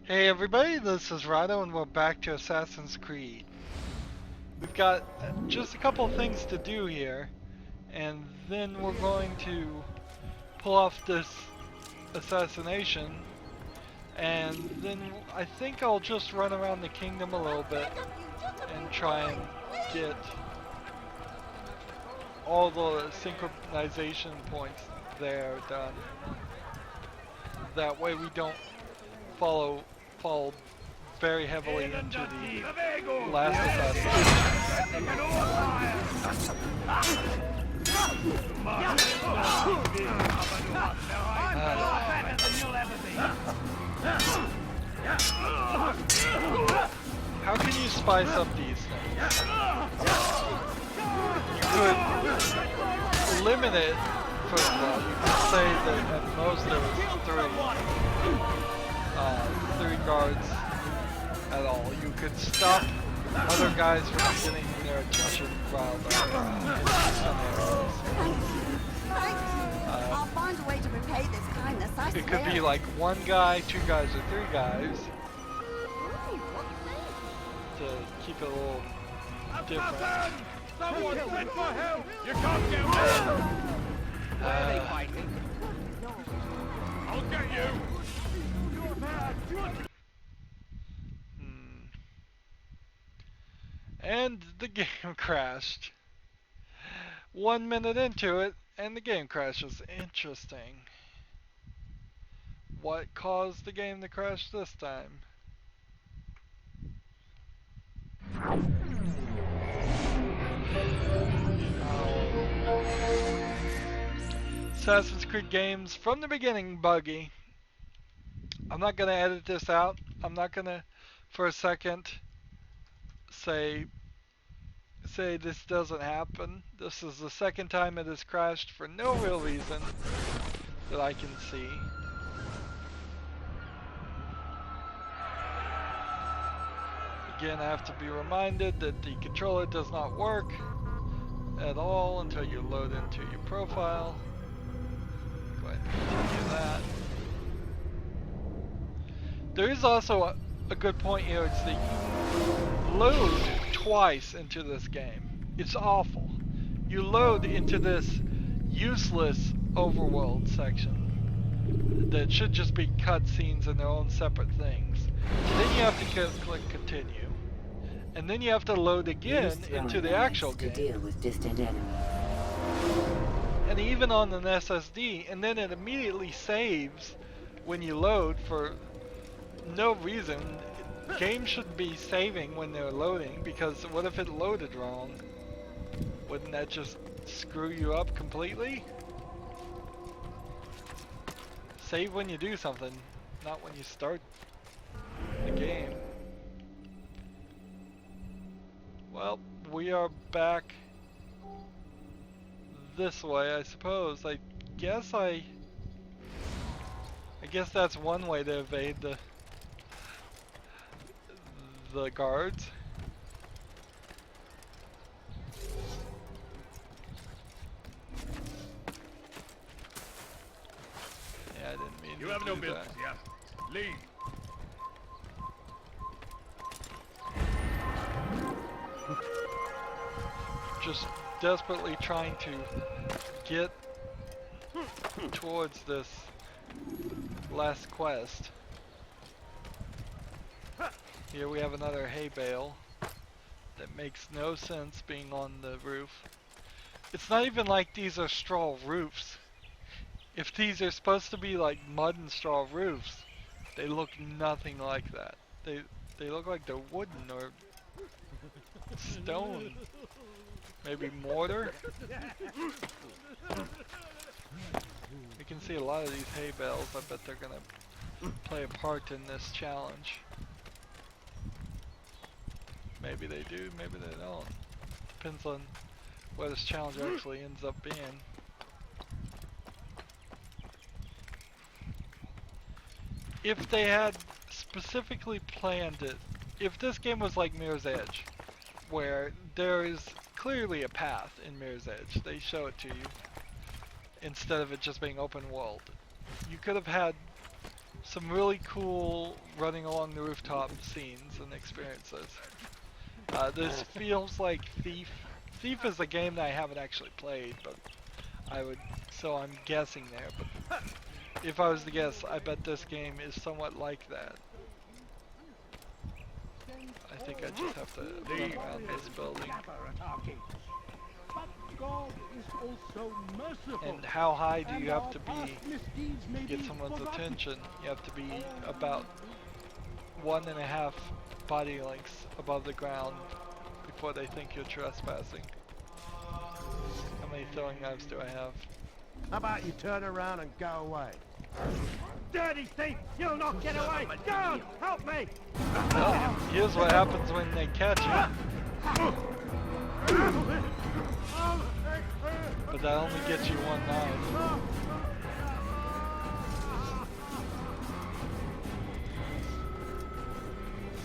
Hey everybody, this is Rydo and we're back to Assassin's Creed. We've got just a couple of things to do here, and then we're going to pull off this assassination, and then I think I'll just run around the kingdom a little bit and try and get all the synchronization points there done. That way we don't fall very heavily into the last assassination. How can you spice up these things? You could limit it, first of all. You could say that at most there was three guards at all. You could stop other guys from getting their attention riled up I'll find a way to repay this kindness, I it could swear. be like one guy, two guys, or three guys to keep it a little different. Someone send for help! You can't get away! Where are they fighting? I'll get you! And the game crashed. 1 minute into it, and the game crashes. Interesting. What caused the game to crash this time? Assassin's Creed games from the beginning buggy. I'm not gonna edit this out. I'm not gonna for a second say this doesn't happen. This is the second time it has crashed for no real reason that I can see. Again, I have to be reminded that the controller does not work at all until you load into your profile. Go ahead and continue that. There is also a good point here. It's the load twice into this game. It's awful. You load into this useless overworld section that should just be cutscenes and their own separate things. Then you have to click continue. And then you have to load again into the actual game. Deal with distant enemies. And even on an SSD, and then it immediately saves when you load for no reason. Games shouldn't be saving when they're loading, because what if it loaded wrong? Wouldn't that just screw you up completely? Save when you do something, not when you start the game. Well, we are back this way, I suppose. I guess that's one way to evade the guards. Yeah, I didn't mean You to have no do business that. here. Leave. Just desperately trying to get towards this last quest. Here we have another hay bale that makes no sense being on the roof. It's not even like these are straw roofs. If these are supposed to be like mud and straw roofs, they look nothing like that. They look like they're wooden or stone. Maybe mortar? You can see a lot of these hay bales. I bet they're gonna play a part in this challenge. Maybe they do, maybe they don't. Depends on where this challenge actually ends up being. If they had specifically planned it, if this game was like Mirror's Edge, where there is clearly a path in Mirror's Edge, they show it to you, instead of it just being open world. You could have had some really cool running along the rooftop scenes and experiences. This feels like Thief. Thief is a game that I haven't actually played, but so I'm guessing there. But if I was to guess, I bet this game is somewhat like that. I think I just have to run around this building. And how high do you have to be to get someone's attention? You have to be about 1.5 body lengths above the ground before they think you're trespassing. How many throwing knives do I have? How about you turn around and go away? Dirty thief! You'll not get away! Down! Help me! Well, here's what happens when they catch you. But that only gets you 1 knife.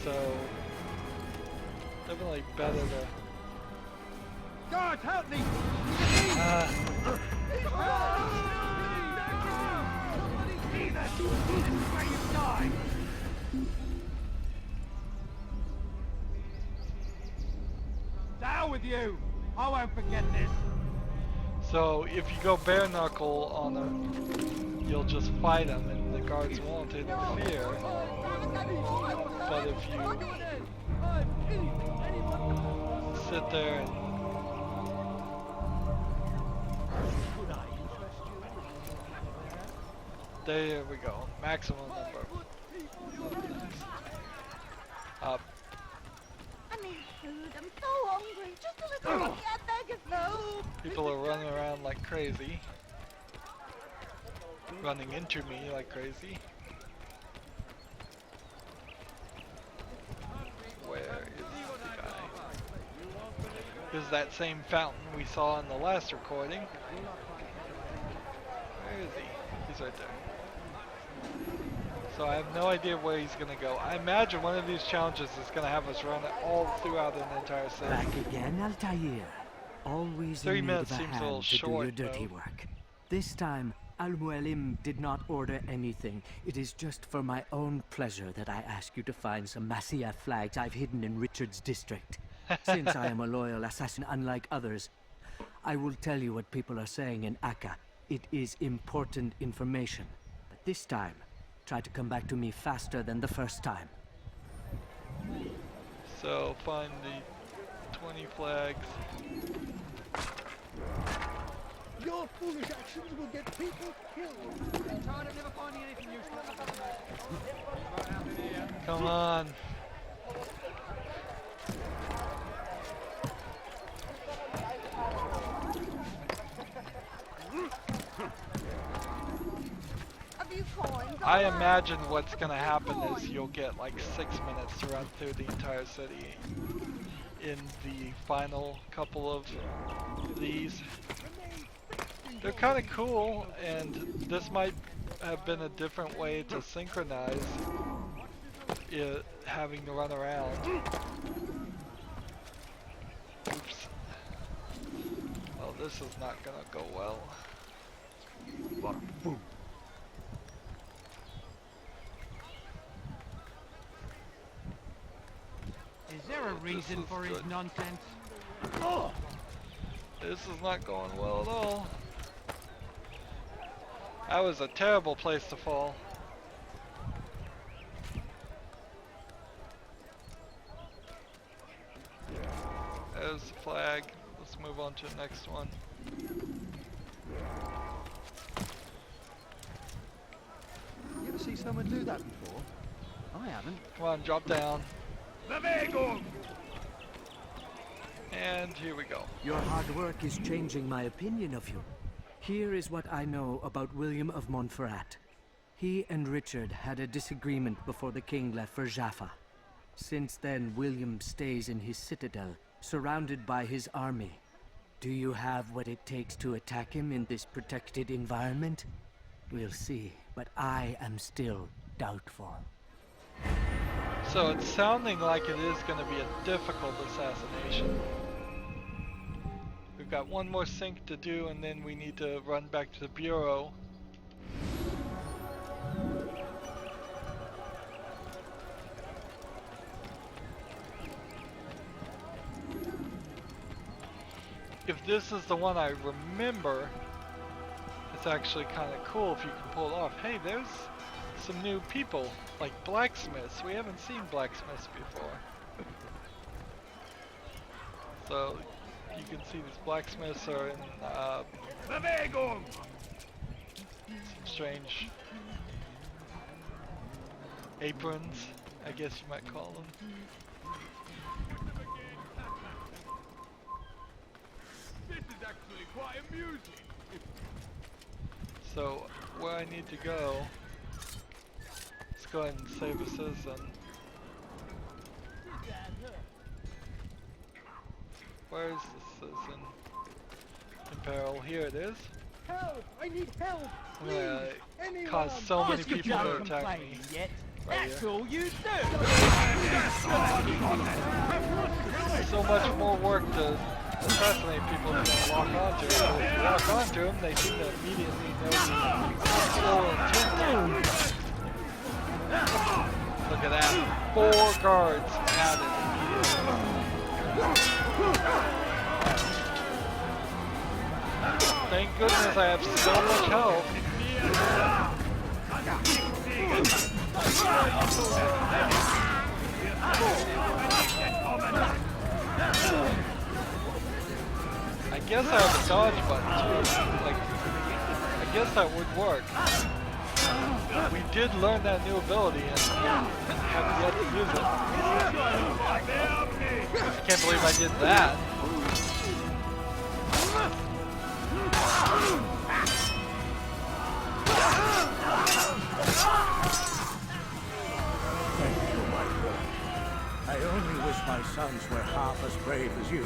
So, definitely better to... God, help me! Where you die! Down with you! I won't forget this! So, if you go bare knuckle on them, you'll just fight them and the guards won't interfere. But if you sit there and there we go, maximum number of things. I need food. I'm so hungry. Just a little bit. I beg of you. People are running around like crazy. Running into me like crazy. Where is the guy? This is that same fountain we saw in the last recording. Where is he? He's right there. So I have no idea where he's gonna go. I imagine one of these challenges is gonna have us run it all throughout an entire city. Back again, Altair. Always 30 in need minutes of a seems a little hand to do your short, dirty though. work. This time, Al-Mualim did not order anything. It is just for my own pleasure that I ask you to find some Masyaf flags I've hidden in Richard's district. Since I am a loyal assassin unlike others, I will tell you what people are saying in Akka. It is important information. But this time, try to come back to me faster than the first time. So find the 20 flags. Your foolish actions will get people killed! Tired of never finding anything useful. Come on. A few coins. I imagine what's gonna happen is you'll get like 6 minutes to run through the entire city in the final couple of these. They're kind of cool, and this might have been a different way to synchronize it, having to run around. Oops. Well, this is not gonna go well. Is there a reason for his good. nonsense? This is not going well at all. That was a terrible place to fall. There's the flag. Let's move on to the next one. You ever see someone do that before? I haven't. Come on, drop down. Lavego! And here we go. Your hard work is changing my opinion of you. Here is what I know about William of Montferrat. He and Richard had a disagreement before the king left for Jaffa. Since then, William stays in his citadel, surrounded by his army. Do you have what it takes to attack him in this protected environment? We'll see, but I am still doubtful. So it's sounding like it is going to be a difficult assassination. We've got one more sync to do, and then we need to run back to the bureau. if this is the one I remember, it's actually kind of cool if you can pull it off. Hey, there's some new people, like blacksmiths. We haven't seen blacksmiths before. So you can see these blacksmiths are in some strange aprons, I guess you might call them. This is actually quite amusing. So where I need to go, let's go ahead and save a citizen. Where is the citizen in peril? Here it is. Help! I need help! I'm gonna Anyone! cause so many Ask if people you to haven't attack complained me. yet. Right That's here. all you do. So much more work to assassinate people than lock onto them. If you lock onto them, they seem to immediately know your intent. Look at that. 4 guards added immediately. Thank goodness I have so much health. I guess I have a dodge button too. Like, I guess that would work. We did learn that new ability and have yet to use it. I can't believe I did that. Thank you, my boy. I only wish my sons were half as brave as you.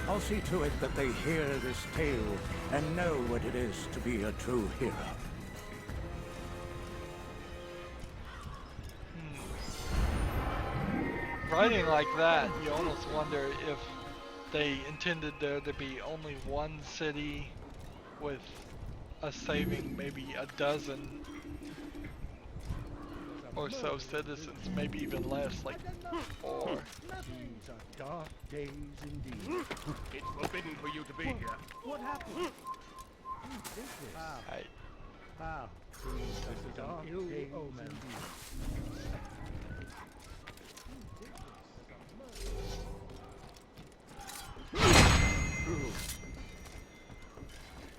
I'll see to it that they hear this tale and know what it is to be a true hero. Writing like that, you almost wonder if they intended there to be only one city with us saving maybe a dozen or so citizens, maybe even less, like 4. These are dark days indeed. It's forbidden for you to be here. What happened? Right. How? These are dark days indeed.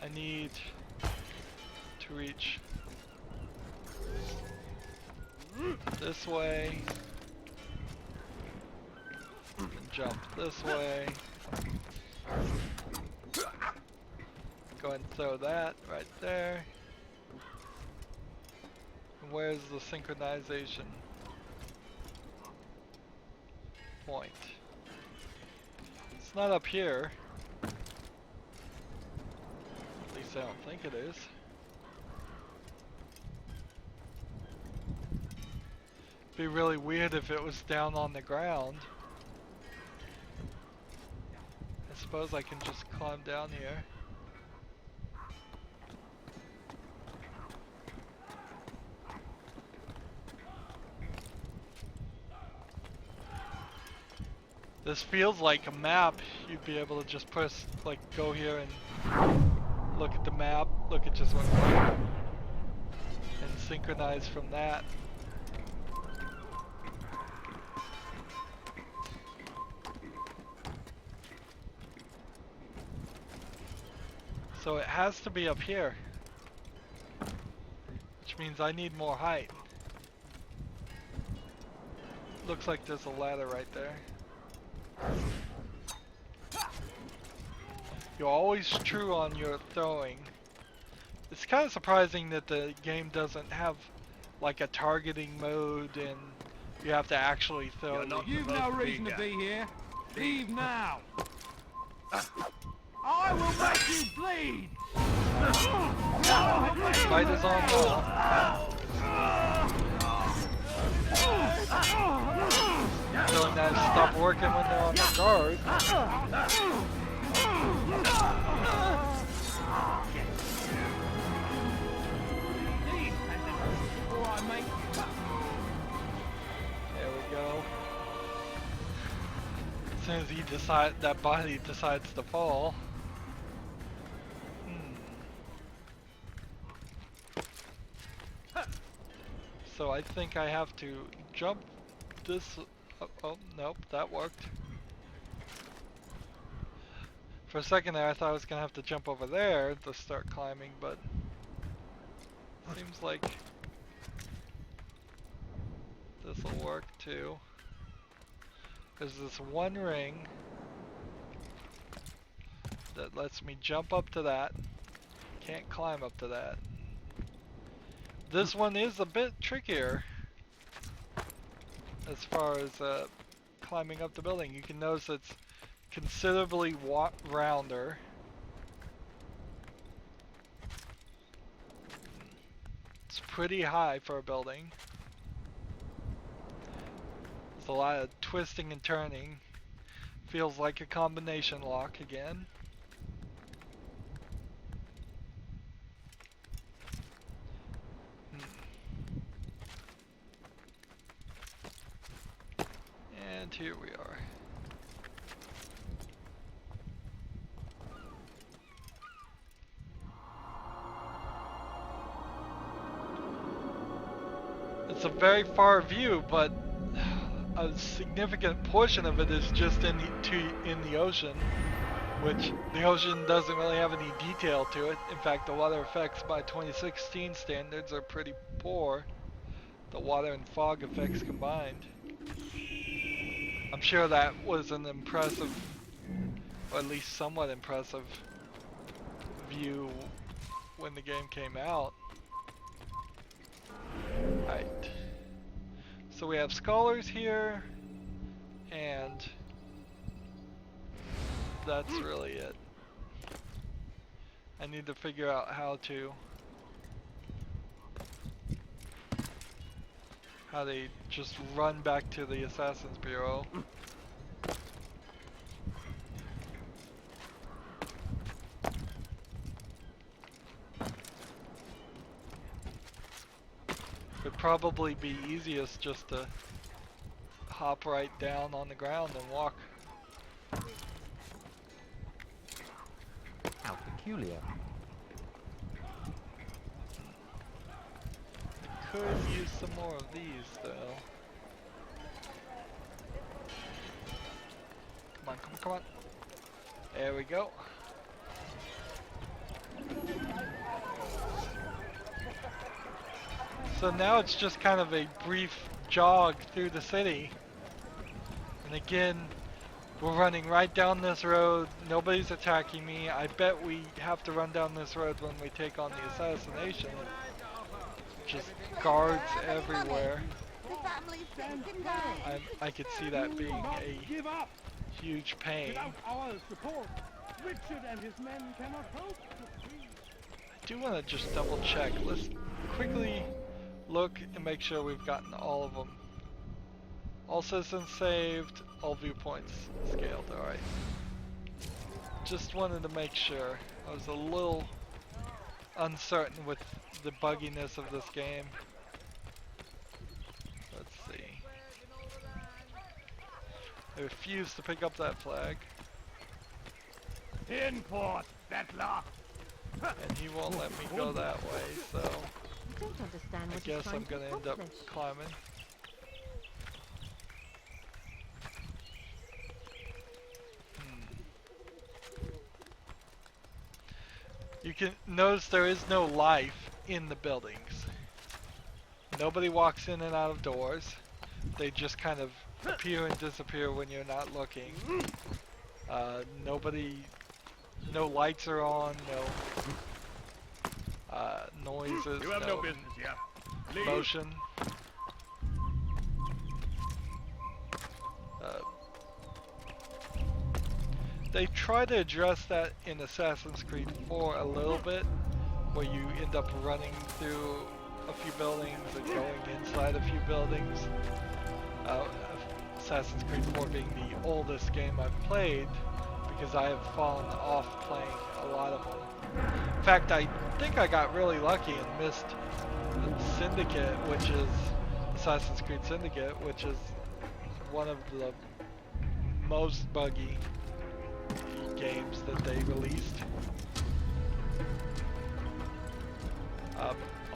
I need to reach this way and jump this way. Go ahead and throw that right there. And where's the synchronization point? It's not up here. At least I don't think it is. Be really weird if it was down on the ground. I suppose I can just climb down here. This feels like a map. You'd be able to just press, like, go here and look at the map, look at just one point, and synchronize from that. So it has to be up here, which means I need more height. Looks like there's a ladder right there. You're always true on your throwing. It's kind of surprising that the game doesn't have like a targeting mode and you have to actually throw. You've no reason to be here. Leave now. I will make you bleed. Fight is on now. Telling them to stop working when they're on the guard. Alright, mate. There we go. As soon as that body decides to fall. So I think I have to jump this. Oh, nope, that worked. For a second there, I thought I was gonna have to jump over there to start climbing, but seems like this will work too. There's this one ring that lets me jump up to that. Can't climb up to that. This one is a bit trickier as far as climbing up the building. You can notice it's considerably rounder. It's pretty high for a building. There's a lot of twisting and turning. Feels like a combination lock again. And here we are. It's a very far view, but a significant portion of it is just in the ocean, which the ocean doesn't really have any detail to it. In fact, the water effects by 2016 standards are pretty poor. The water and fog effects combined. I'm sure that was an impressive, or at least somewhat impressive, view when the game came out. Right. So we have scholars here, and that's really it. I need to figure out how they just run back to the Assassin's Bureau. It'd probably be easiest just to hop right down on the ground and walk. How peculiar. I could use some more of these though. Come on, come on, come on. There we go. So now it's just kind of a brief jog through the city. And again, we're running right down this road. Nobody's attacking me. I bet we have to run down this road when we take on the assassination. Just guards everywhere. The family's taken down. I could see that being a huge pain. Without our support, Richard and his men cannot hope to free. I do want to just double check. Let's quickly look and make sure we've gotten all of them. All citizens saved, all viewpoints scaled. Alright. Just wanted to make sure. I was a little uncertain with the bugginess of this game. Let's see. I refuse to pick up that flag. In port, Bettler! And he won't let me go that way, so I don't understand I what guess I'm gonna end up climbing. You can notice there is no life in the buildings. Nobody walks in and out of doors. They just kind of appear and disappear when you're not looking. No lights are on, no noises, You have no business here. Leave. motion. They try to address that in Assassin's Creed 4 a little bit, where you end up running through a few buildings and going inside a few buildings. Assassin's Creed 4 being the oldest game I've played, because I have fallen off playing a lot of them. In fact, I think I got really lucky and missed Syndicate, which is Assassin's Creed Syndicate, which is one of the most buggy games that they released.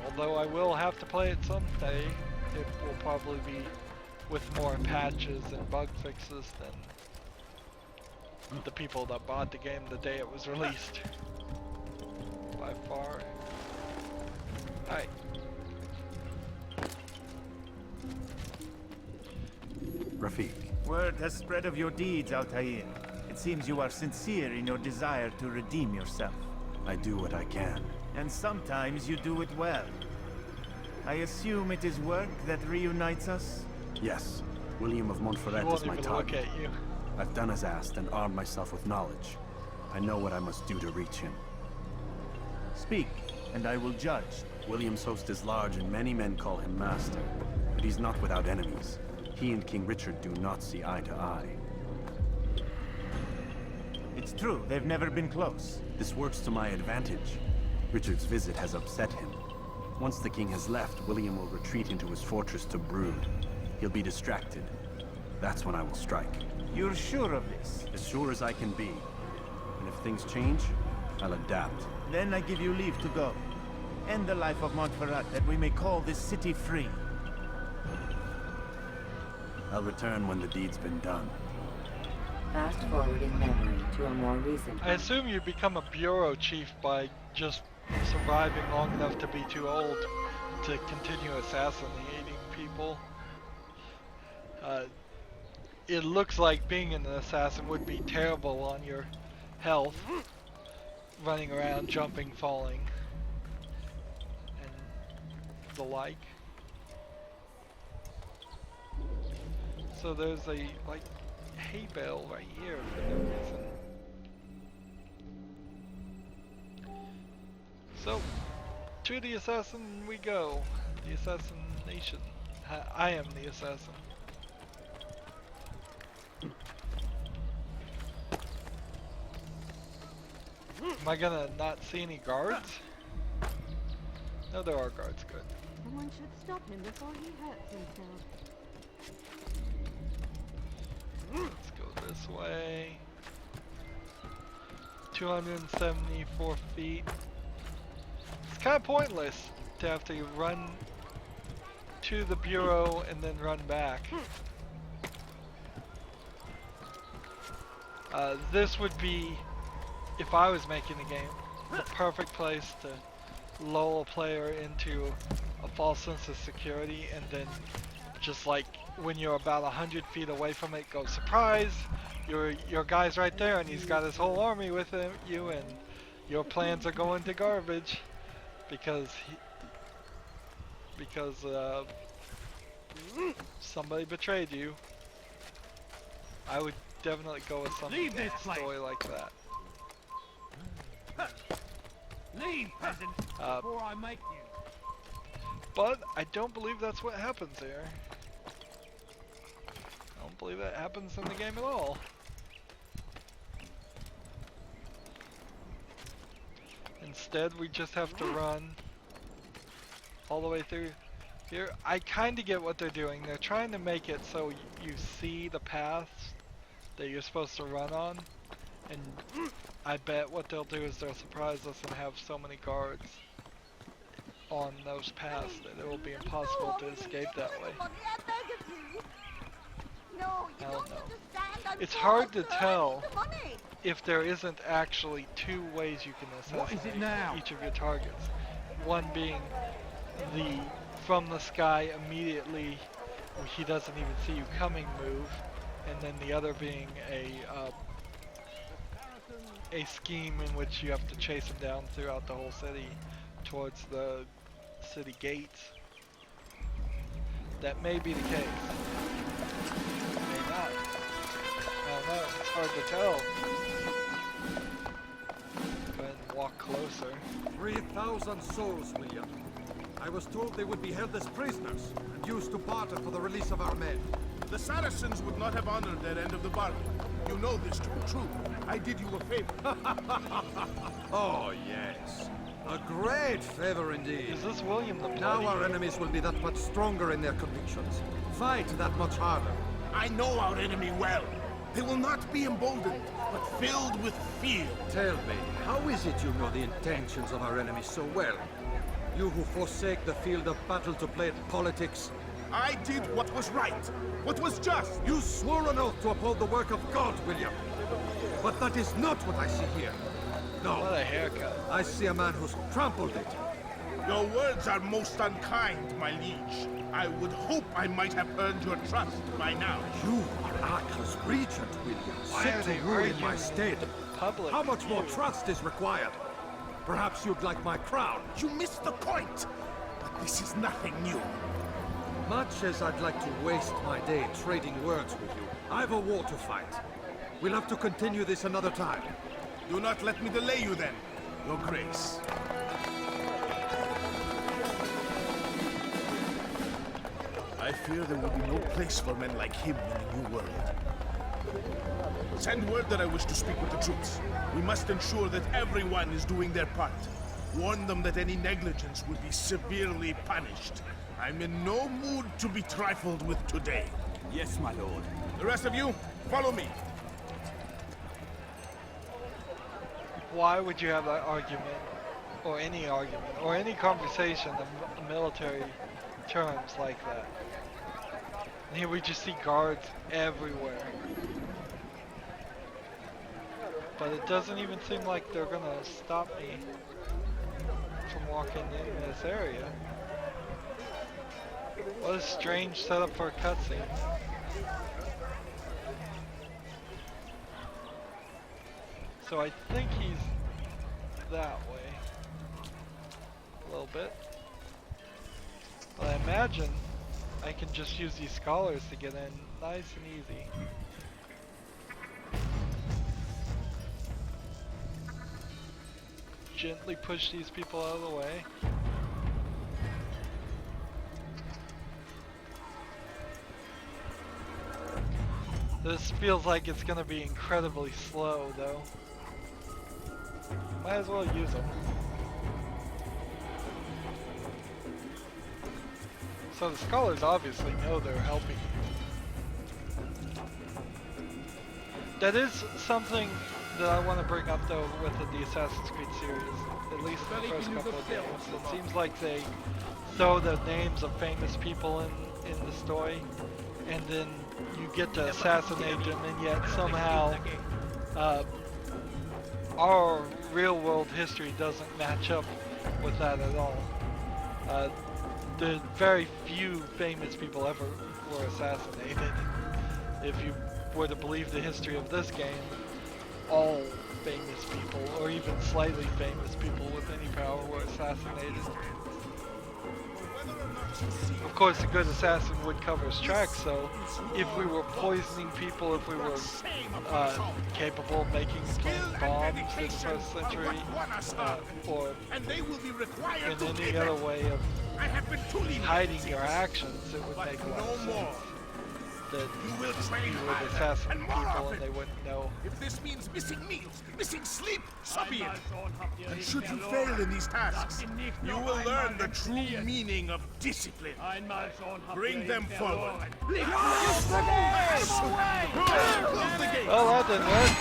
Although I will have to play it someday. it will probably be with more patches and bug fixes than the people that bought the game the day it was released. By far. Hi. Rafik. Word has spread of your deeds, Altair. It seems you are sincere in your desire to redeem yourself. I do what I can. And sometimes you do it well. I assume it is work that reunites us? Yes, William of Montferrat He won't is my even target. look at you. I've done as asked and armed myself with knowledge. I know what I must do to reach him. Speak, and I will judge. William's host is large and many men call him master. But he's not without enemies. He and King Richard do not see eye to eye. It's true, they've never been close. This works to my advantage. Richard's visit has upset him. Once the king has left, William will retreat into his fortress to brood. He'll be distracted. That's when I will strike. You're sure of this? As sure as I can be. And if things change, I'll adapt. Then I give you leave to go. End the life of Montferrat, that we may call this city free. I'll return when the deed's been done. Fast forwarding memory to a more recent. I assume you become a bureau chief by just surviving long enough to be too old to continue assassinating people. It looks like being an assassin would be terrible on your health. Running around, jumping, falling, and the like. So there's a, like, hay bale right here for no reason. So, to the assassin we go. The assassination. I am the assassin. Am I gonna not see any guards? No, there are guards, good. Someone should stop him before he hurts himself. Let's go this way. 274 feet. It's kind of pointless to have to run to the bureau and then run back. This would be, if I was making the game, the perfect place to lull a player into a false sense of security, and then just like when you're about 100 feet away from it, go surprise, your guy's right there and he's got his whole army with you, and your plans are going to garbage because somebody betrayed you. I would definitely go with something Leave this story like that. Leave, peasant, before I make you. But I don't believe that's what happens here. I don't believe that happens in the game at all. Instead, we just have to run all the way through here. I kind of get what they're doing. They're trying to make it so you see the paths that you're supposed to run on, and I bet what they'll do is they'll surprise us and have so many guards on those paths that it will be impossible to escape that way. I don't know. It's hard to tell if there isn't actually two ways you can What is it assassinate now? each of your targets. One being the from the sky immediately, he doesn't even see you coming move, and then the other being a scheme in which you have to chase him down throughout the whole city towards the city gates. That may be the case. May not. I don't know. It's hard to tell. Go ahead and walk closer. 3,000 souls, William. I was told they would be held as prisoners and used to barter for the release of our men. The Saracens would not have honored their end of the bargain. You know this to be true. I did you a favor. Oh, yes. A great favor indeed. Is this William the Now Bloody? our enemies will be that much stronger in their convictions. Fight that much harder. I know our enemy well. They will not be emboldened, but filled with fear. Tell me, how is it you know the intentions of our enemies so well? You who forsake the field of battle to play at politics, I did what was right, what was just. You swore an oath to uphold the work of God, William. But that is not what I see here. No. What a haircut. I see a man who's trampled it. Your words are most unkind, my liege. I would hope I might have earned your trust by now. You are Acre's regent, William. Set to rule in my stead. Public How much more view. trust is required? Perhaps you'd like my crown. You missed the point. But this is nothing new. Much as I'd like to waste my day trading words with you, I've a war to fight. We'll have to continue this another time. Do not let me delay you then, Your Grace. I fear there will be no place for men like him in the New World. Send word that I wish to speak with the troops. We must ensure that everyone is doing their part. Warn them that any negligence will be severely punished. I'm in no mood to be trifled with today. Yes, my lord. The rest of you, follow me. Why would you have that argument, or any conversation in military terms like that? And here we just see guards everywhere. But it doesn't even seem like they're gonna stop me from walking in this area. What a strange setup for a cutscene. So I think he's that way. A little bit. But I imagine I can just use these scholars to get in nice and easy. Gently push these people out of the way. This feels like it's gonna be incredibly slow though. Might as well use them. So the scholars obviously know they're helping you. That is something that I want to bring up though with the Assassin's Creed series, at least in the first couple of games. It seems like they throw the names of famous people in the story, and then you get to assassinate them, and yet somehow our real world history doesn't match up with that at all. The very few famous people ever were assassinated. If you were to believe the history of this game, all famous people, or even slightly famous people with any power, were assassinated. Of course, a good assassin would cover his tracks, so if we were poisoning people, if we were capable of making bombs in the first century, or in any other way of hiding your actions, it would make a lot of sense that you would assassinate people and they wouldn't know. If this means missing meals, missing sleep, so be it. And should you fail in these tasks, you will learn the true meaning of discipline. Bring them forward. Close the gate. Well, that didn't work.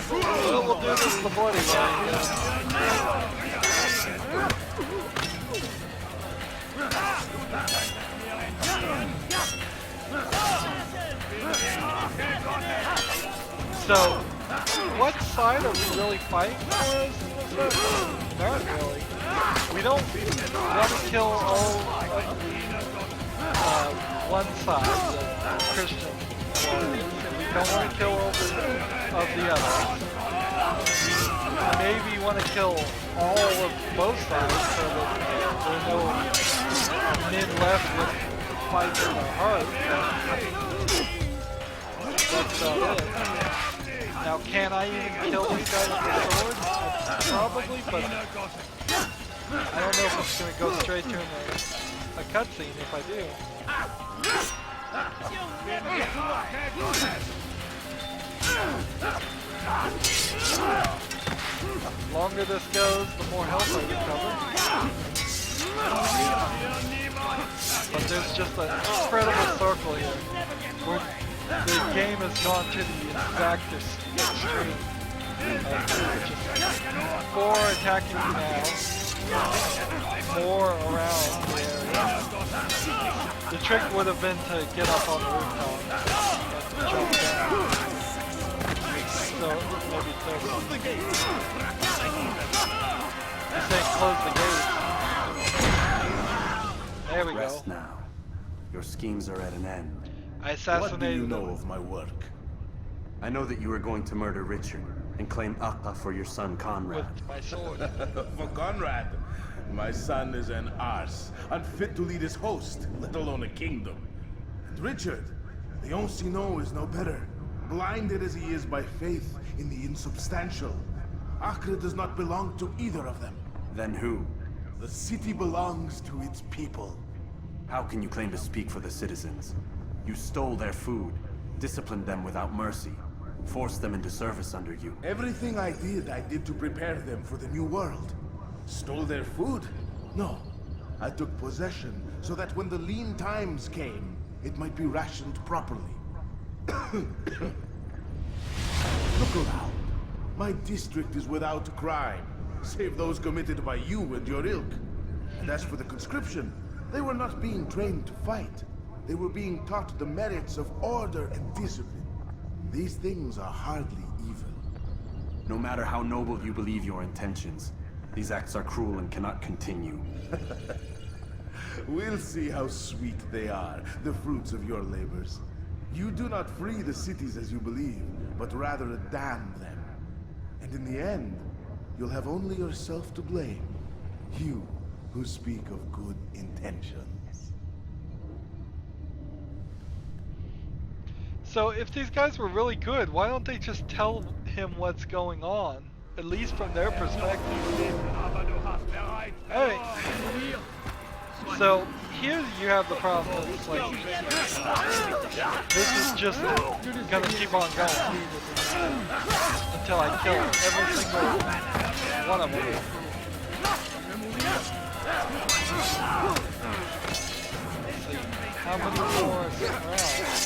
Well, we'll do this the bloody way. So, what side are we really fighting for? Not really. We don't want to kill all one side, the Christian ones, and we don't want to kill all of the others. We maybe want to kill all of both sides so that there are no men left with fights in their heart. That's about it. Now, can I even kill these guys with the sword? Probably, but I don't know if it's going to go straight to a cutscene if I do. The longer this goes, the more health I recover. But there's just an incredible circle here, where the game has gone to the exact extreme. Just 4 attacking me now, more around the area. The trick would have been to get up on the rooftop and jump down. So maybe close the gate. He's saying close the gate. There we Rest go. now. Your schemes are at an end. I assassinated What do you know them. of my work? I know that you are going to murder Richard and claim Akka for your son Conrad. With my sword. For Conrad, my son is an arse, unfit to lead his host, let alone a kingdom. And Richard, the Ancino is no better, blinded as he is by faith in the insubstantial. Acre does not belong to either of them. Then who? The city belongs to its people. How can you claim to speak for the citizens? You stole their food, disciplined them without mercy, forced them into service under you. Everything I did to prepare them for the new world. Stole their food? No. I took possession so that when the lean times came, it might be rationed properly. Look around. My district is without crime, save those committed by you and your ilk. And as for the conscription, they were not being trained to fight. They were being taught the merits of order and discipline. These things are hardly evil. No matter how noble you believe your intentions, these acts are cruel and cannot continue. We'll see how sweet they are, the fruits of your labors. You do not free the cities as you believe, but rather damn them. And in the end, you'll have only yourself to blame. You who speak of good intentions. So if these guys were really good, why don't they just tell him what's going on? At least from their perspective. Alright. So here you have the problem. It's like this is just gonna keep on going until I kill every single one of them. Let's see, how many more are around?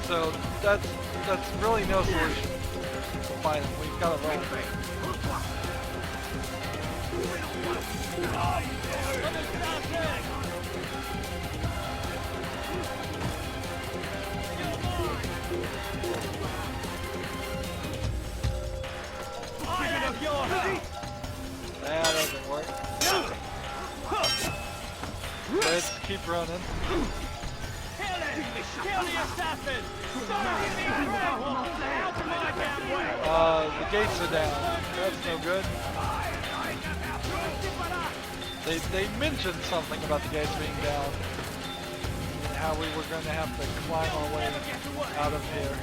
So that's really no solution to fight him. We've got to roll. That doesn't work. Let's keep running. The gates are down. That's no good. They mentioned something about the gates being down and how we were going to have to climb our way out of here.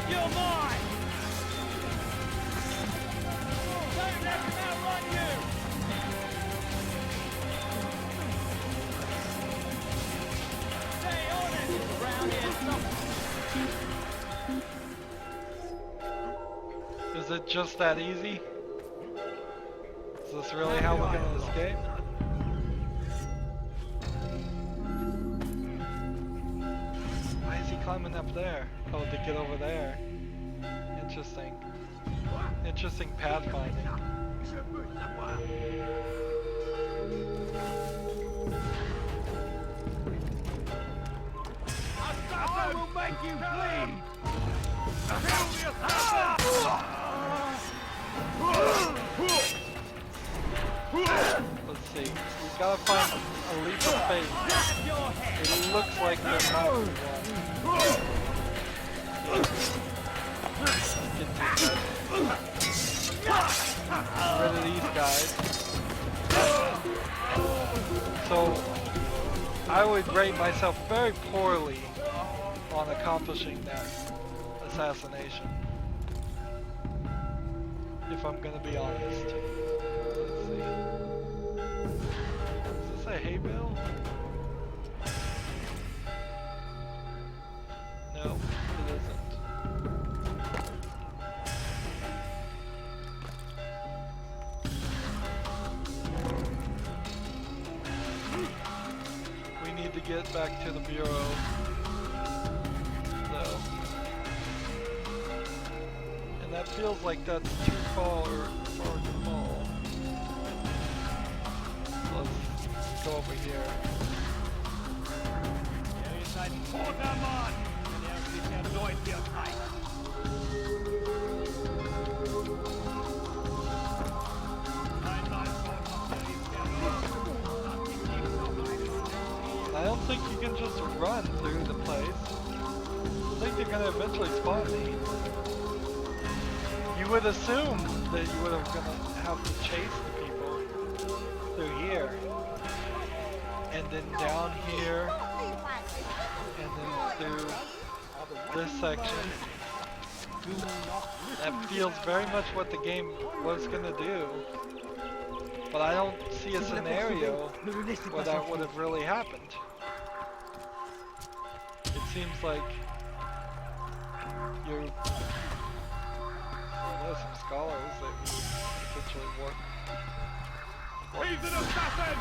You're mine! Don't let him outrun you! Stay on it! Around here, stop. Is it just that easy? Is this really how we're going to escape? Why is he climbing up there? Oh, to get over there. Interesting. Interesting pathfinding. I will make you bleed! Let's see. We've got to find a leap of faith. It looks like there might be one. Get rid of these guys. So I would rate myself very poorly on accomplishing that assassination, if I'm gonna be honest. Let's see. Is this a hay bale? No, it isn't. We get back to the bureau. So, and that feels like that's too far to fall. Let's go over here. I don't think you can just run through the place. I think they're gonna eventually spot me. You would assume that you would have gonna have to chase the people through here. And then down here. And then through this section. That feels very much what the game was gonna do. But I don't see a scenario where that would have really happened. It seems like you're... Well, there's some scholars that would potentially work. He's an assassin!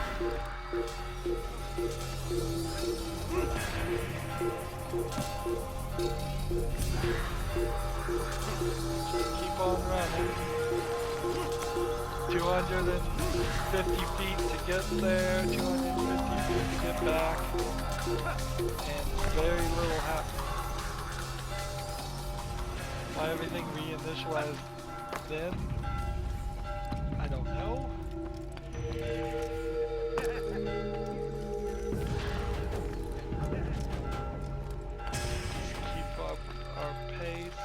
Keep on running. 250 feet to get there, 250 feet to get back, and very little happens. Why everything reinitialized then? I don't know. Just keep up our pace.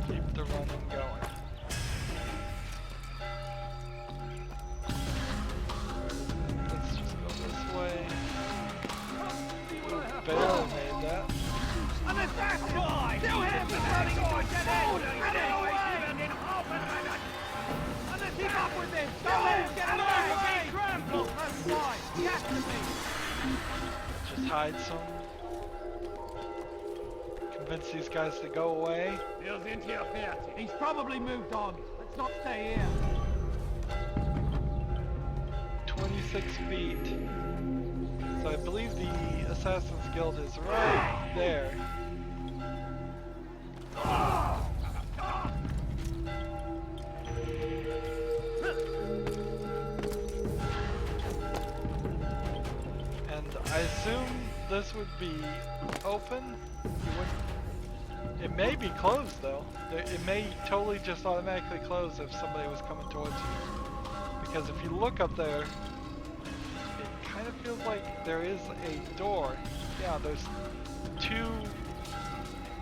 Keep the running going. Let's just go this way. Ooh, barely made that. An assassin! Still here for running on! Get in! And keep up with him! Don't let him get away! Trample! That's right! He has to be! Just hide some. Convince these guys to go away. Feels into your fear. He's probably moved on. Let's not stay here. 26 feet. So I believe the Assassin's Guild is right there. And I assume this would be open. It may be closed though. It may totally just automatically close if somebody was coming towards you. Because if you look up there, it kind of feels like there is a door. Yeah, there's two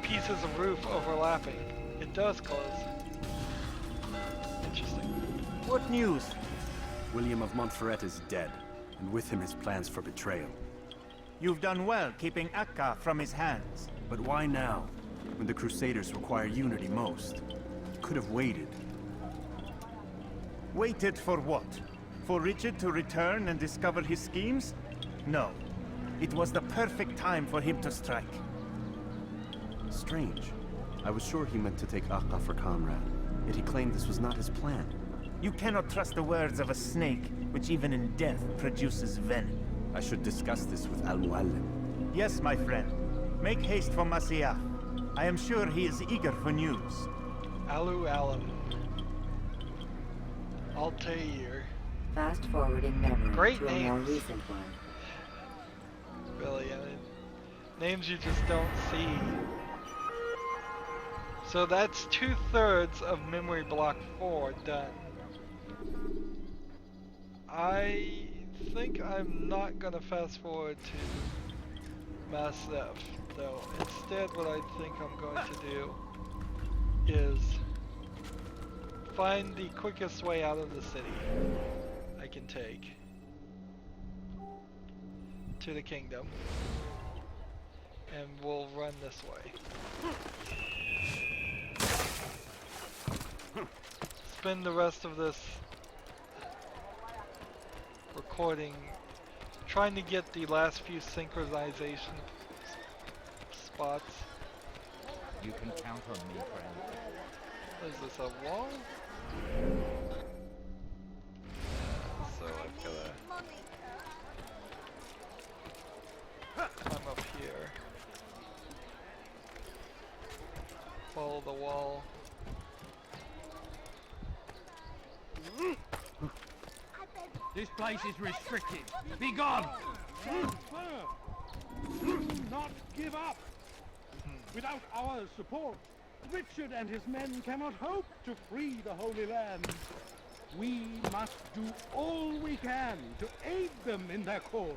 pieces of roof overlapping. It does close. Interesting. What news? William of Montferrat is dead, and with him his plans for betrayal. You've done well keeping Akka from his hands. But why now, when the Crusaders require unity most? You could have waited. Waited for what? For Richard to return and discover his schemes? No. It was the perfect time for him to strike. Strange. I was sure he meant to take Akka for Conrad, yet he claimed this was not his plan. You cannot trust the words of a snake, which even in death produces venom. I should discuss this with Al-Muallim. Yes, my friend. Make haste for Masyaf. I am sure he is eager for news. Alu Alam. Altair. Fast forward in memory Great to a more names. recent one. Really, I mean, names you just don't see. So that's 2/3 of memory block 4 done. I think I'm not gonna fast forward to Mass F, though. Instead, what I think I'm going to do is find the quickest way out of the city I can take to the kingdom, and we'll run this way. Spend the rest of this recording trying to get the last few synchronization spots. You can count on me, friend. Is this a wall? So I've gotta follow the wall. This place is restricted. Be gone! Do not give up! Without our support, Richard and his men cannot hope to free the Holy Land. We must do all we can to aid them in their cause.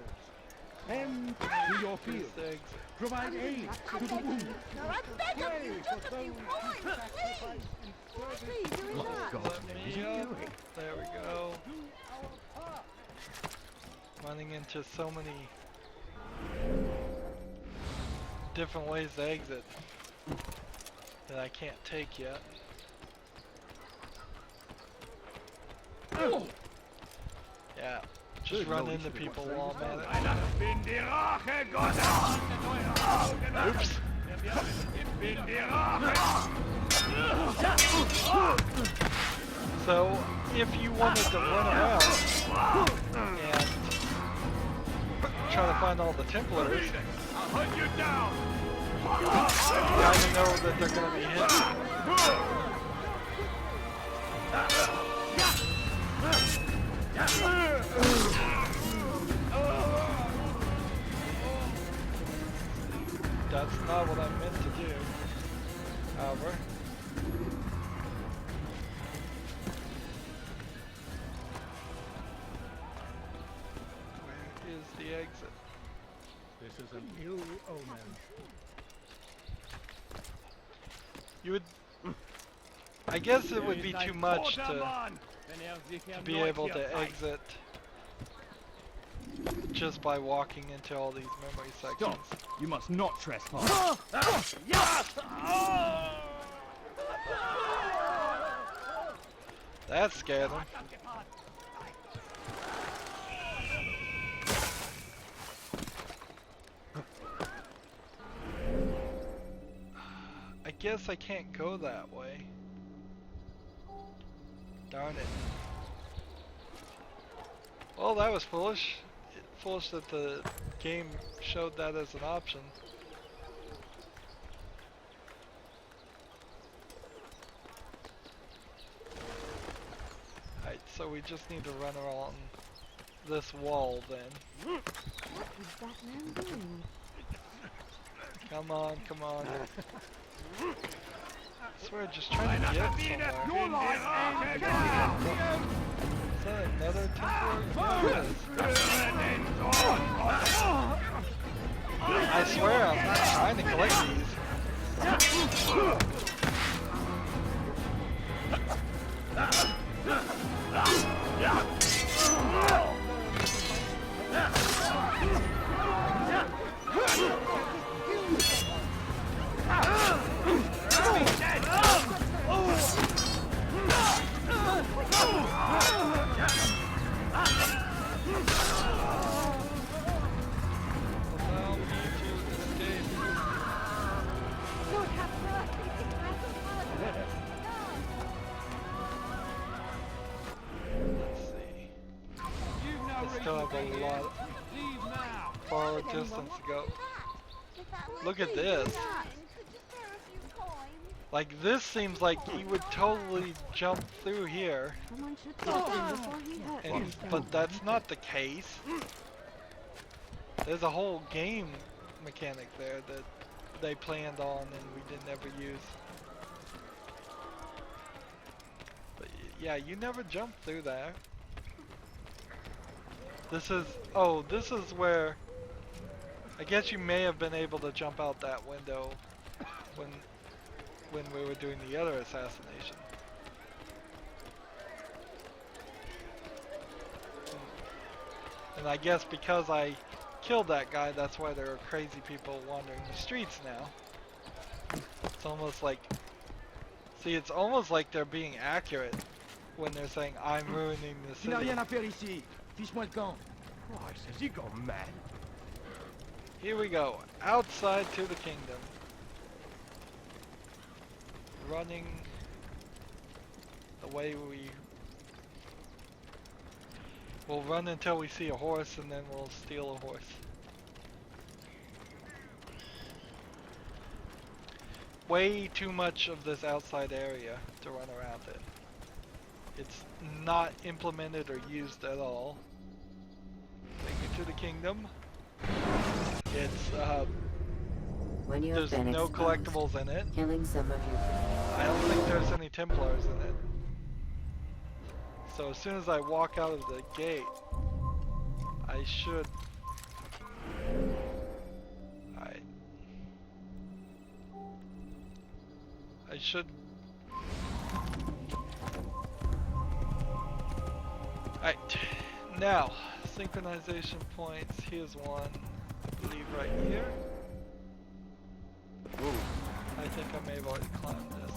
Tend to your field. Provide aid to the wounded. No, I beg of you, just a few coins, please! Please, doing that. Let me up. There we go. Running into so many different ways to exit that I can't take yet. Yeah, just run into people while I'm at it. Oops. So, if you wanted to run around and try to find all the Templars, I'll hunt you down! you gotta know that they're gonna be hit. That's not what I meant to do, however. Where is the exit? This is an ill omen. You would... I guess it would be too much to be able to exit just by walking into all these memory sections. You must not trespass. That scared him. I guess I can't go that way. Darn it. Well, that was foolish. Foolish that the game showed that as an option. Alright, so we just need to run around this wall then. What is that man doing? Come on, come on. I swear, just trying to get somewhere. Your life ends Is that another Templar? I swear I'm not trying to collect Still have a lot far distance to go. Look at this. Like, this seems like he would totally jump through here. But that's not the case. There's a whole game mechanic there that they planned on and we didn't ever use. But yeah, you never jump through there. This is, oh, this is where, I guess you may have been able to jump out that window when we were doing the other assassination. And I guess because I killed that guy, that's why there are crazy people wandering the streets now. It's almost like, see, it's almost like they're being accurate when they're saying, I'm ruining the city. Fiche-moi le camp. Christ, has he gone mad? Here we go, outside to the kingdom. Running the way we'll run until we see a horse and then we'll steal a horse. way too much of this outside area to run around in. It's not implemented or used at all. Take me to the kingdom. It's When you have there's been no exposed, collectibles in it. killing some of your I don't think there's any Templars in it. So as soon as I walk out of the gate, I should... I should... Alright, now, synchronization points, here's one, I believe right here. Ooh. I think I may have already climbed this.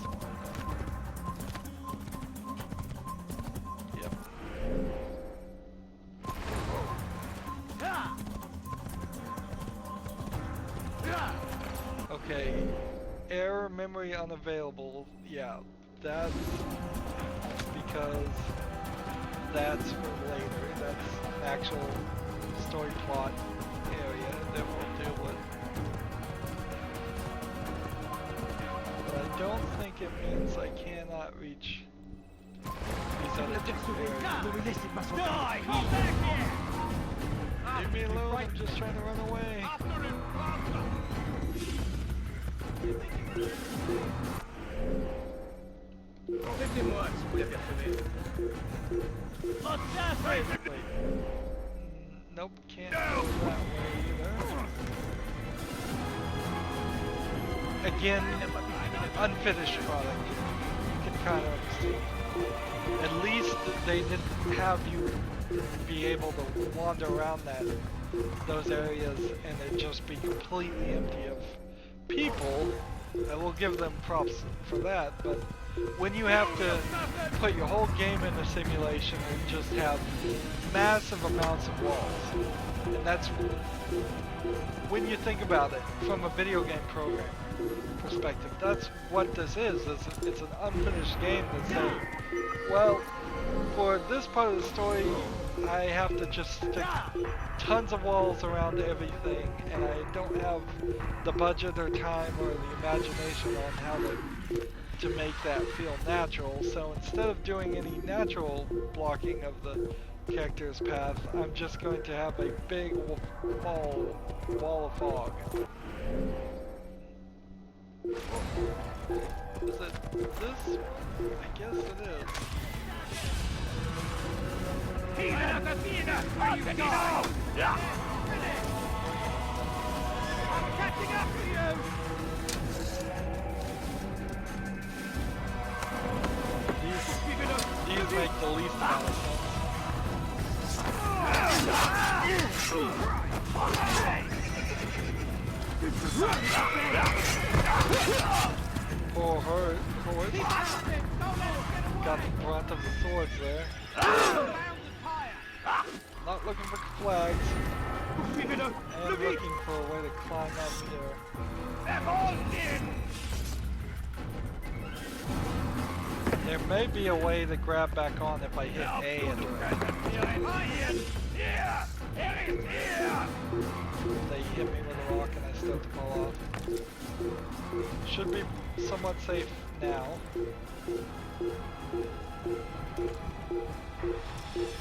Yep. Okay, error memory unavailable. Yeah, that's because that's for later. That's an actual story plot area that we'll deal with. But I don't think it means I cannot reach these other two areas. Leave me alone, I'm just trying to run away. Wait. Nope, can't go that way either. Again, unfinished product. You can kind of understand. At least they didn't have you be able to wander around those areas and it just be completely empty of people. I will give them props for that, but when you have to put your whole game in a simulation and just have massive amounts of walls, and that's when you think about it from a video game program perspective, that's what this is. It's an unfinished game that's saying, well, for this part of the story, I have to just stick tons of walls around everything, and I don't have the budget or time or the imagination on how to make that feel natural. So instead of doing any natural blocking of the character's path, I'm just going to have a big wall of fog. Is it this? I guess it is. I'm catching up with you! These make the least amount of sense. Poor horse. Got the brunt of the swords there. Not looking for flags. And looking for a way to climb up here. There may be a way to grab back on if I hit A and they hit me with a rock and I start to fall off. Should be somewhat safe now.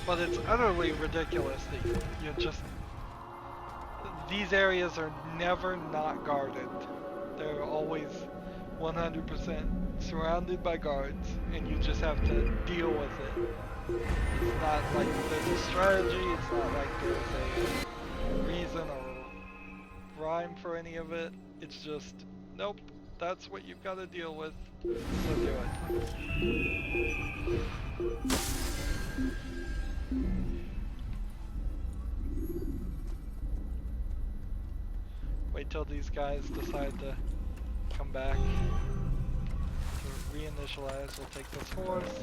But it's utterly ridiculous that you just... These areas are never not guarded. They're always 100% surrounded by guards, and you just have to deal with it. It's not like there's a strategy, it's not like there's a reason or rhyme for any of it. It's just, nope, that's what you've got to deal with, so do it. Wait till these guys decide to come back to reinitialize. We'll take this horse.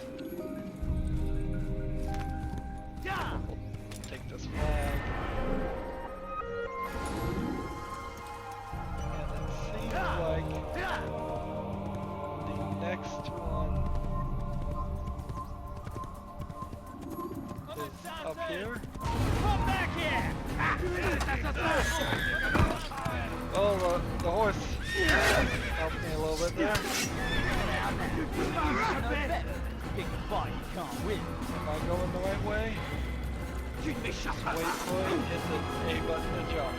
We'll take this flag. And it seems like the next one is up here. Come back here! Oh, the horse helped me a little bit there. Big fight, you can't win. Am I going the right way? Just wait for it, hit the A button and jump.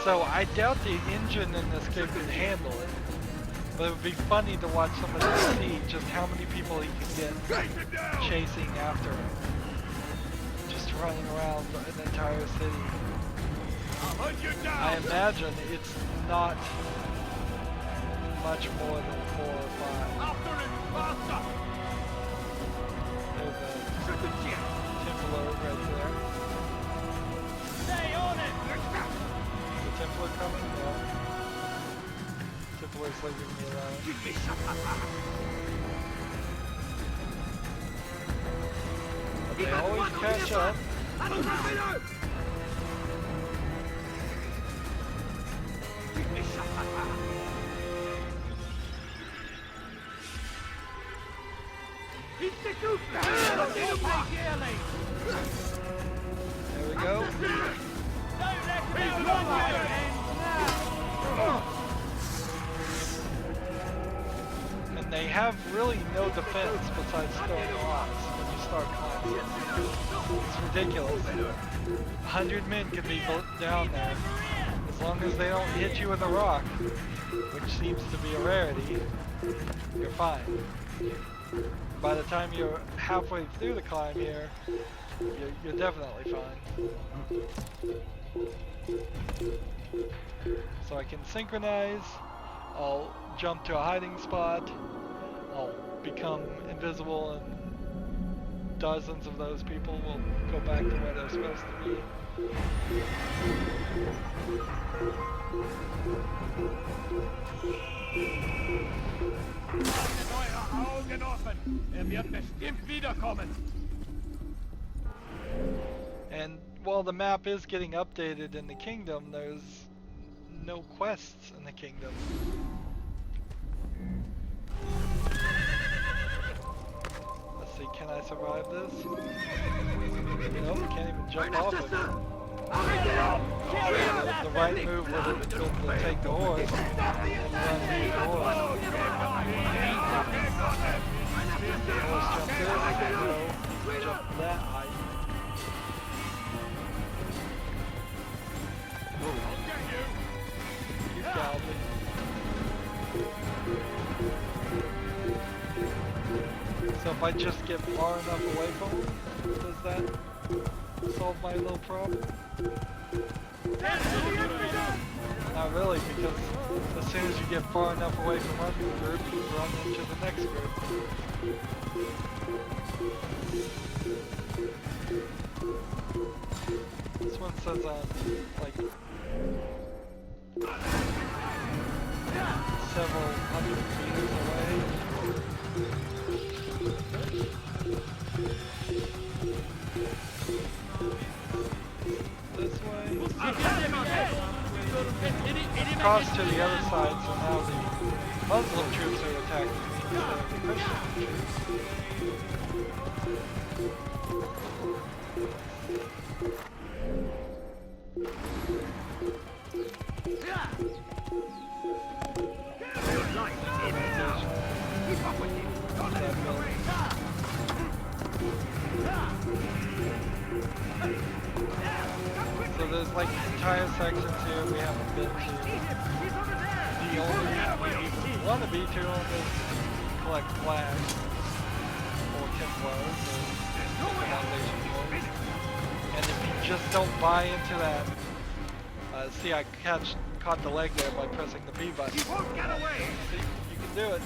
So I doubt the engine in this game can handle it. But it would be funny to watch somebody see just how many people he can get chasing after him. Just running around an entire city. I imagine it's not much more than 4 or 5. There's a Templar right there. Stay on it! The Templar coming? Yeah. Templar's leaving me alone. But they always catch up. There we go. And they have really no defense besides throwing rocks when you start climbing. It's ridiculous. 100 men can be down there. As long as they don't hit you with a rock, which seems to be a rarity, you're fine. By the time you're halfway through the climb here, you're definitely fine. So I can synchronize, I'll jump to a hiding spot, I'll become invisible, and dozens of those people will go back to where they're supposed to be. Augen offen! Wird bestimmt wiederkommen! And while the map is getting updated in the kingdom, there's no quests in the kingdom. Let's see, can I survive this? Nope, can't even jump off of it. The right move would have been to take the horse and run into the horse. The horse jumped this, so jump that height. Keep galloping. So if I just get far enough away from him, does that solve my little problem? Not really, because as soon as you get far enough away from one group, you run into the next group. This one says like several hundred meters away. This way. Cross to the other side, so now the Muslim troops are attacking me instead of the Christian troops. So there's like entire sections here we haven't been to. The only thing we even want to be to on this collect flags or Templars or Foundation Wars. And if you just don't buy into that, see I caught the leg there by pressing the B button. See, you can do it.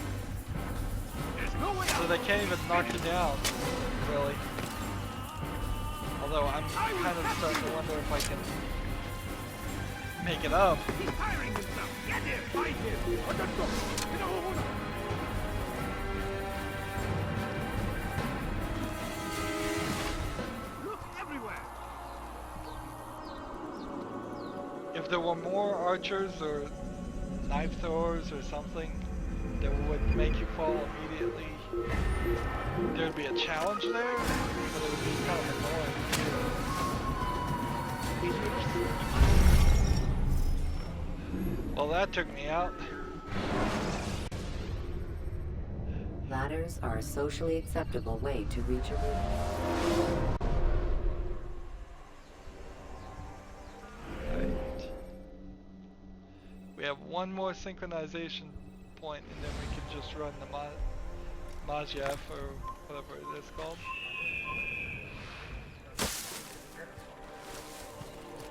So they can't even knock you down, really. Although I'm kind of starting to wonder if I can make it up. He's firing himself! Get him! Fight him! Look everywhere! If there were more archers or knife throwers or something that would make you fall immediately, there'd be a challenge there, but it would be kind of annoying too. Well, that took me out. Ladders are a socially acceptable way to reach a room. Right. We have one more synchronization point, and then we can just run the Majef or whatever it is called.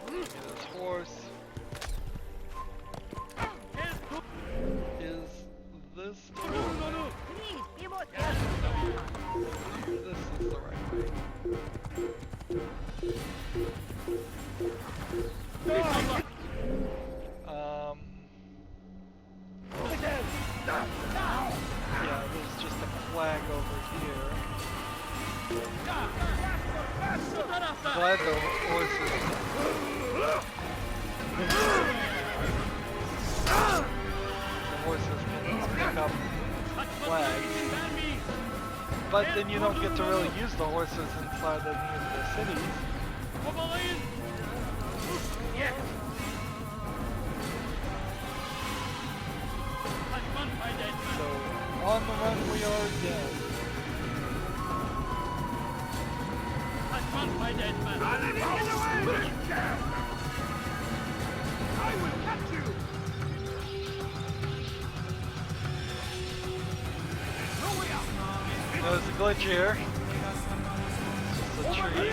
Get this horse. Is this the right way? This is the right way. Yeah, there's just a flag over here. Glad the horses. The horses can pick up flags. But then you don't get to really use the horses inside any of the cities. So, on the run we are again. I will catch you! There's a glitch here. Just a tree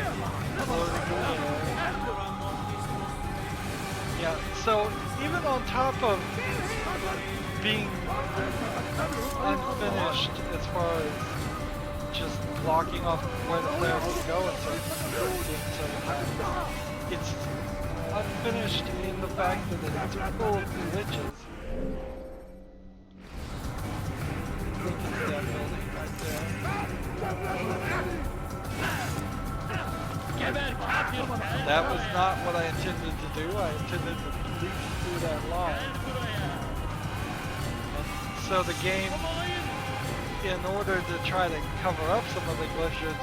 floating in the air. Yeah, so even on top of being unfinished as far as just blocking off where the player can go in certain times, it's unfinished in the fact that it's full of glitches. I think it's that building right there. That was not what I intended to do. I intended to leap through that line. And so the game, in order to try to cover up some of the glitches,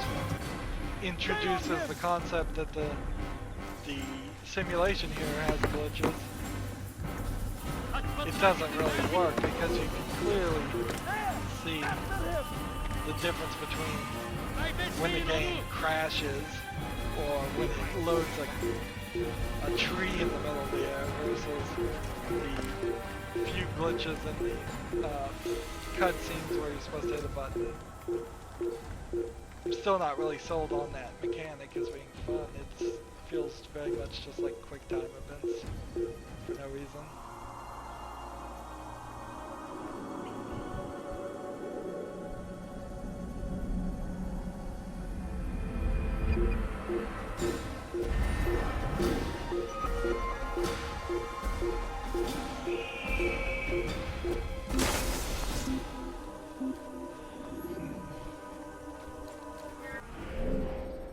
introduces the concept that the simulation here has glitches. It doesn't really work because you can clearly see the difference between when the game crashes or when it loads a tree in the middle of the air versus the few glitches in the cutscenes where you're supposed to hit a button. I'm still not really sold on that mechanic as being fun. It feels very much just like quick time events for no reason.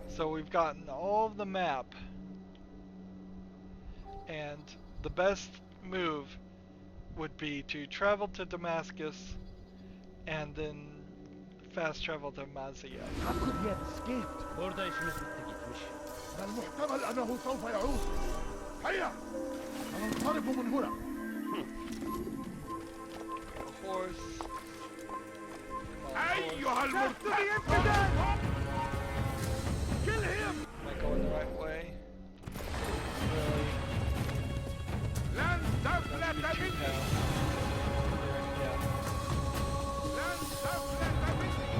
So we've gotten all of the map, and the best move would be to travel to Damascus and then fast travel to Mazia. How could he have escaped? المحتمل أنه سوف يعود. هيا! سننصرف من هنا. Horse. أيها المرتد! Kill him! Am I going the right way? Really? لن تفلت That's too مني! fast. Yeah. لن تفلت مني!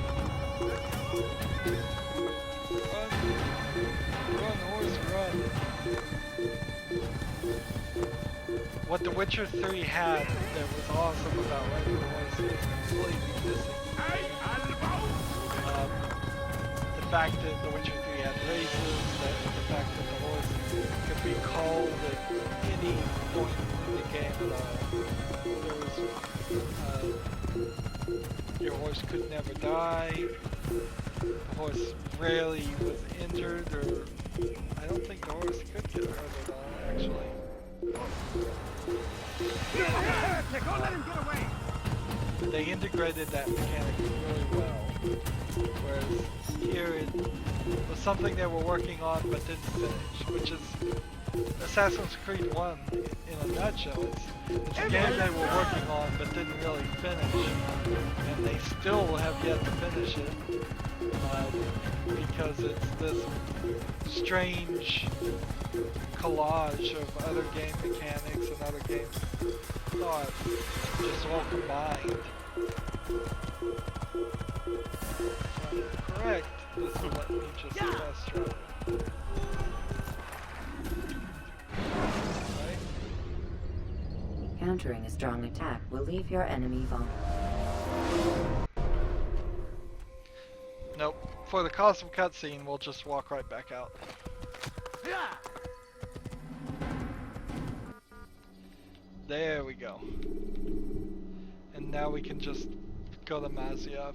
Run, horse, run. What The Witcher 3 had that was awesome about riding the horse is completely missing. The fact that The Witcher 3 had races, the fact that the horse could be called at any point in the game at all. There was, your horse could never die. The horse rarely was injured, or I don't think the horse could get hurt at all, actually. Don't let him get away! They integrated that mechanic really well, whereas here it was something they were working on but didn't finish, which is Assassin's Creed 1 in a nutshell. It's a game they were working on but didn't really finish, and they still have yet to finish it because it's this strange collage of other game mechanics and other game thought just all combined. If I'm correct, this will let me just test run. Countering a strong attack will leave your enemy vulnerable. Nope. For the cost of cutscene, we'll just walk right back out. There we go. And now we can just go to Masyaf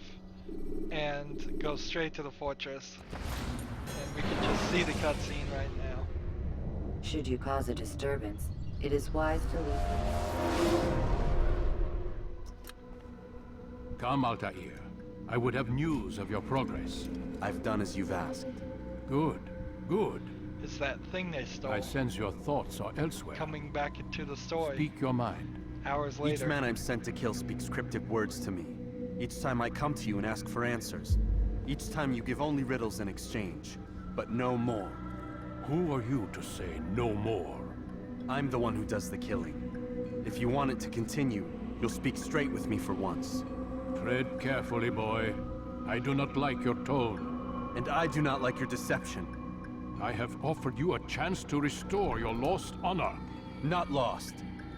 and go straight to the fortress. And we can just see the cutscene right now. Should you cause a disturbance, it is wise to leave. Come, Altair. I would have news of your progress. I've done as you've asked. Good, good. It's that thing they stole. I sense your thoughts are elsewhere. Coming back into the story. Speak your mind. Hours later. Each man I'm sent to kill speaks cryptic words to me. Each time I come to you and ask for answers. Each time you give only riddles in exchange, but no more. Who are you to say no more? I'm the one who does the killing. If you want it to continue, you'll speak straight with me for once. Tread carefully, boy. I do not like your tone. And I do not like your deception. I have offered you a chance to restore your lost honor. Not lost.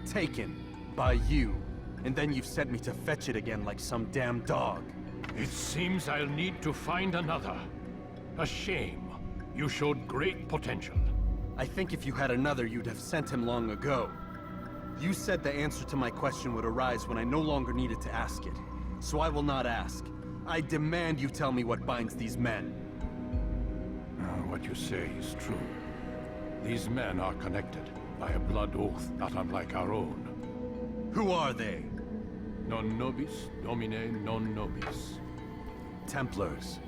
Taken. By you. And then you've sent me to fetch it again like some damn dog. It seems I'll need to find another. A shame. You showed great potential. I think if you had another, you'd have sent him long ago. You said the answer to my question would arise when I no longer needed to ask it. So I will not ask. I demand you tell me what binds these men. What you say is true. These men are connected by a blood oath not unlike our own. Who are they? Non nobis, domine non nobis. Templars.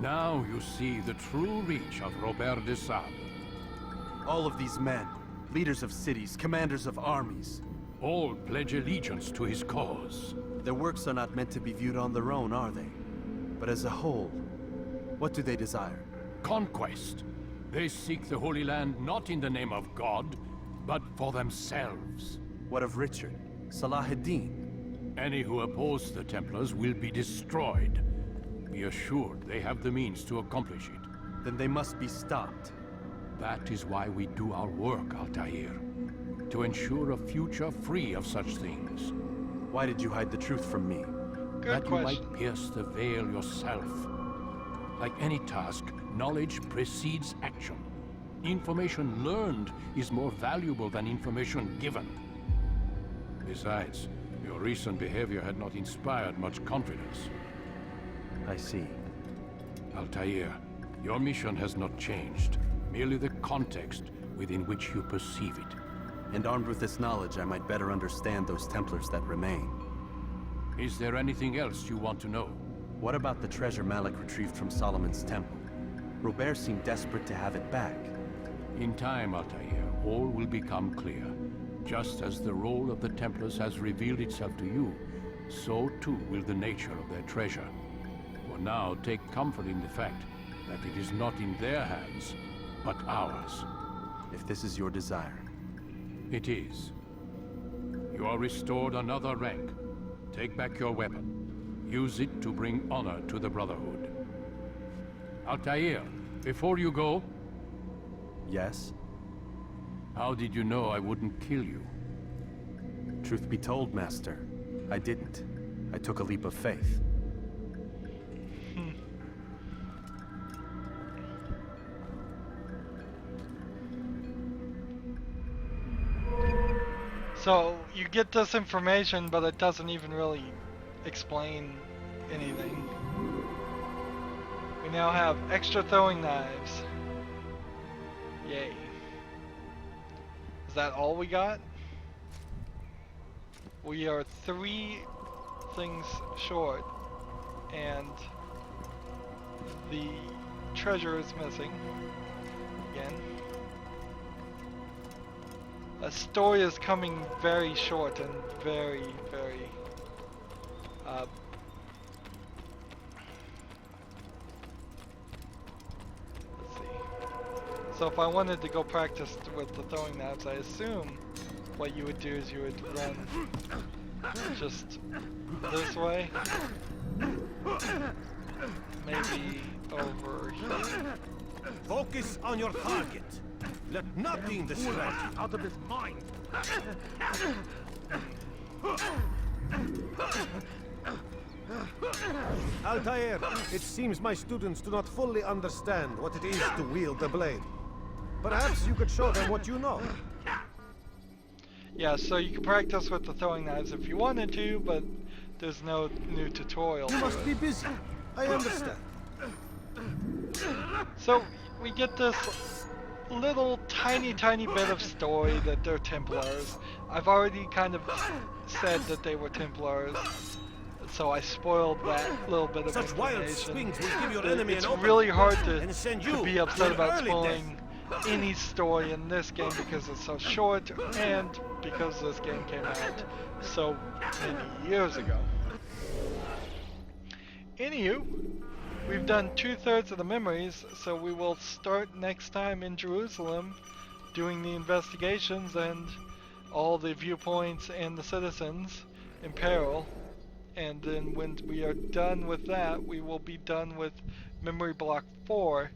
Now you see the true reach of Robert de Sable. All of these men, leaders of cities, commanders of armies. All pledge allegiance to his cause. Their works are not meant to be viewed on their own, are they? But as a whole, what do they desire? Conquest. They seek the Holy Land not in the name of God, but for themselves. What of Richard? Salah-ad-Din? Any who oppose the Templars will be destroyed. Be assured they have the means to accomplish it. Then they must be stopped. That is why we do our work, Altair. To ensure a future free of such things. Why did you hide the truth from me? Good that question. You might pierce the veil yourself. Like any task, knowledge precedes action. Information learned is more valuable than information given. Besides, your recent behavior had not inspired much confidence. I see. Altair, your mission has not changed. Merely the context within which you perceive it. And armed with this knowledge, I might better understand those Templars that remain. Is there anything else you want to know? What about the treasure Malik retrieved from Solomon's temple? Robert seemed desperate to have it back. In time, Altair, all will become clear. Just as the role of the Templars has revealed itself to you, so too will the nature of their treasure. For now, take comfort in the fact that it is not in their hands, but ours. If this is your desire. It is. You are restored another rank. Take back your weapon. Use it to bring honor to the Brotherhood. Altair, before you go... Yes? How did you know I wouldn't kill you? Truth be told, Master, I didn't. I took a leap of faith. So, you get this information, but it doesn't even really explain anything. We now have extra throwing knives. Yay. Is that all we got? We are 3 things short, and the treasure is missing again. A story is coming very short and very, very let's see. So if I wanted to go practice with the throwing knives, I assume what you would do is you would run just this way. Maybe over here. Focus on your target. Let nothing distract you. Out of his mind. Altair, it seems my students do not fully understand what it is to wield the blade. Perhaps you could show them what you know. Yeah, so you can practice with the throwing knives if you wanted to, but there's no new tutorial. You must be busy. I understand. So we get this little tiny bit of story that they're Templars. I've already kind of said that they were Templars, so I spoiled that little bit of Such wild information. swings will give your enemy It's an open really hard and send you to be to upset an about early spoiling any story in this game because it's so short and because this game came out so many years ago. Anywho, we've done 2/3 of the memories, so we will start next time in Jerusalem doing the investigations and all the viewpoints and the citizens in peril. And then when we are done with that, we will be done with memory block 4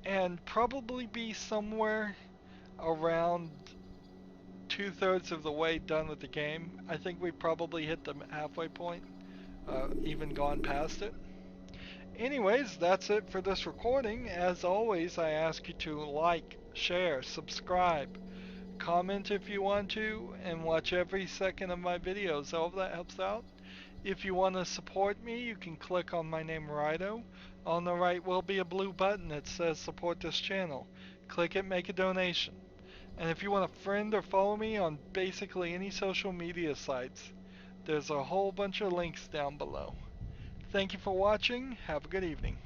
and probably be somewhere around 2/3 of the way done with the game. I think we probably hit the halfway point, even gone past it. Anyways, that's it for this recording. As always, I ask you to like, share, subscribe, comment if you want to, and watch every second of my videos. All of that helps out. If you want to support me, you can click on my name, Rydo. On the right will be a blue button that says support this channel. Click it, make a donation. And if you want to friend or follow me on basically any social media sites, there's a whole bunch of links down below. Thank you for watching. Have a good evening.